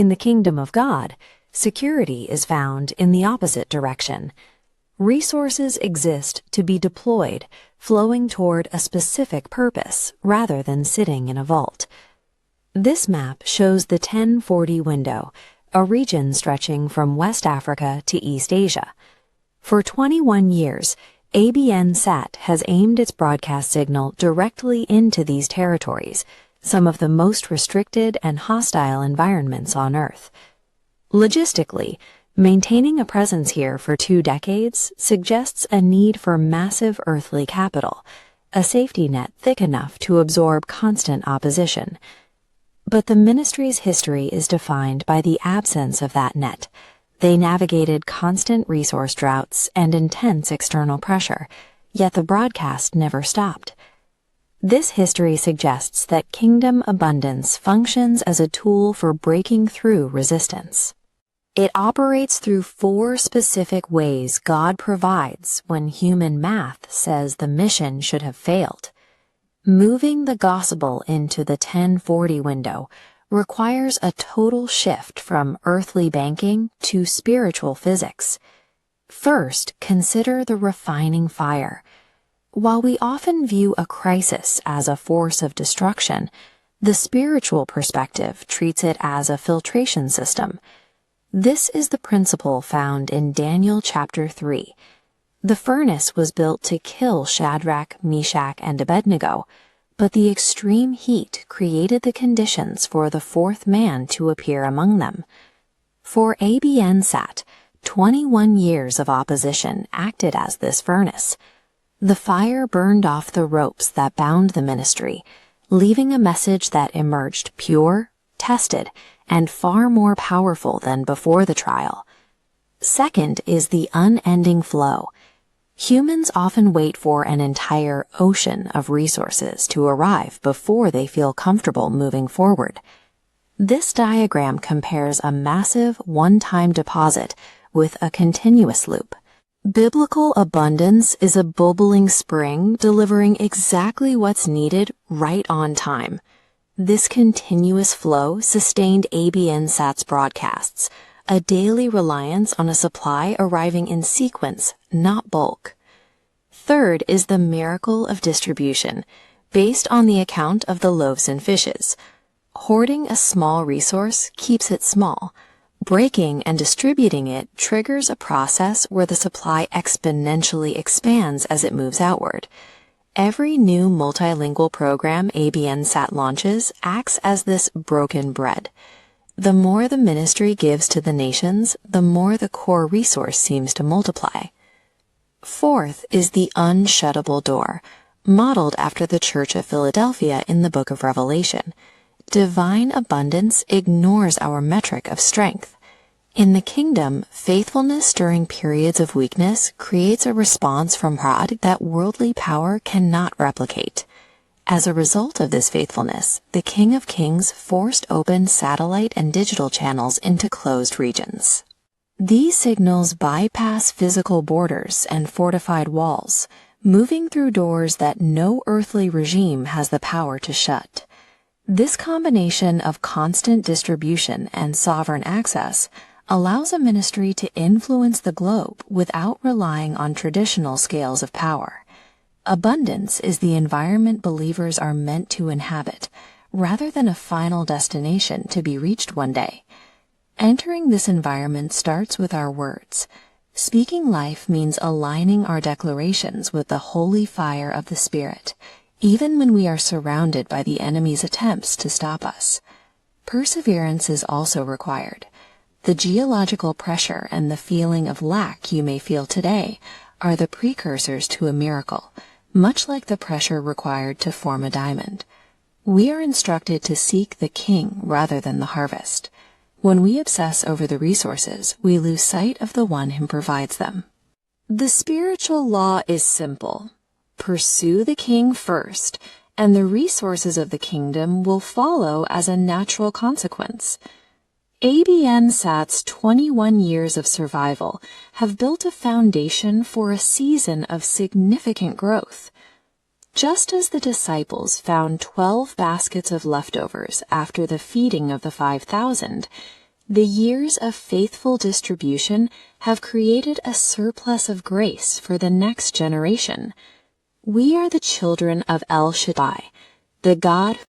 In the kingdom of God, security is found in the opposite direction. Resources exist to be deployed, flowing toward a specific purpose rather than sitting in a vault. This map shows the 1040 window, a region stretching from West Africa to East Asia. For 21 years, ABN-SAT has aimed its broadcast signal directly into these territories, some of the most restricted and hostile environments on Earth. Logistically, maintaining a presence here for 2 decades suggests a need for massive earthly capital, a safety net thick enough to absorb constant opposition. But the ministry's history is defined by the absence of that net. They navigated constant resource droughts and intense external pressure, yet the broadcast never stopped. This history suggests that kingdom abundance functions as a tool for breaking through resistance. It operates through 4 specific ways God provides when human math says the mission should have failed. Moving the gospel into the 1040 window requires a total shift from earthly banking to spiritual physics. First, consider the refining fire. While we often view a crisis as a force of destruction, the spiritual perspective treats it as a filtration system. This is the principle found in Daniel chapter 3. The furnace was built to kill Shadrach, Meshach, and Abednego, but the extreme heat created the conditions for the 4th man to appear among them. For ABN-SAT, 21 years of opposition acted as this furnace. The fire burned off the ropes that bound the ministry, leaving a message that emerged pure, tested, and far more powerful than before the trial. Second is the unending flow. Humans often wait for an entire ocean of resources to arrive before they feel comfortable moving forward. This diagram compares a massive one-time deposit with a continuous loop. Biblical abundance is a bubbling spring delivering exactly what's needed right on time. This continuous flow sustained ABN-SAT's broadcasts, a daily reliance on a supply arriving in sequence, not bulk. Third is the miracle of distribution, based on the account of the loaves and fishes. Hoarding a small resource keeps it small. Breaking and distributing it triggers a process where the supply exponentially expands as it moves outward. Every new multilingual program ABN-SAT launches acts as this broken bread. The more the ministry gives to the nations, the more the core resource seems to multiply. Fourth is the unshuttable door, modeled after the Church of Philadelphia in the book of Revelation. Divine abundance ignores our metric of strength. In the kingdom, faithfulness during periods of weakness creates a response from God that worldly power cannot replicate. As a result of this faithfulness, the King of Kings forced open satellite and digital channels into closed regions. These signals bypass physical borders and fortified walls, moving through doors that no earthly regime has the power to shut. This combination of constant distribution and sovereign access allows a ministry to influence the globe without relying on traditional scales of power. Abundance is the environment believers are meant to inhabit, rather than a final destination to be reached one day. Entering this environment starts with our words. Speaking life means aligning our declarations with the holy fire of the Spirit, even when we are surrounded by the enemy's attempts to stop us. Perseverance is also required. The geological pressure and the feeling of lack you may feel today are the precursors to a miracle, much like the pressure required to form a diamond. We are instructed to seek the king rather than the harvest. When we obsess over the resources, we lose sight of the one who provides them. The spiritual law is simple. Pursue the king first, and the resources of the kingdom will follow as a natural consequence. ABN-SAT's 21 years of survival have built a foundation for a season of significant growth. Just as the disciples found 12 baskets of leftovers after the feeding of the 5,000, The years of faithful distribution have created a surplus of grace for the next generation. We are the children of El Shaddai, the God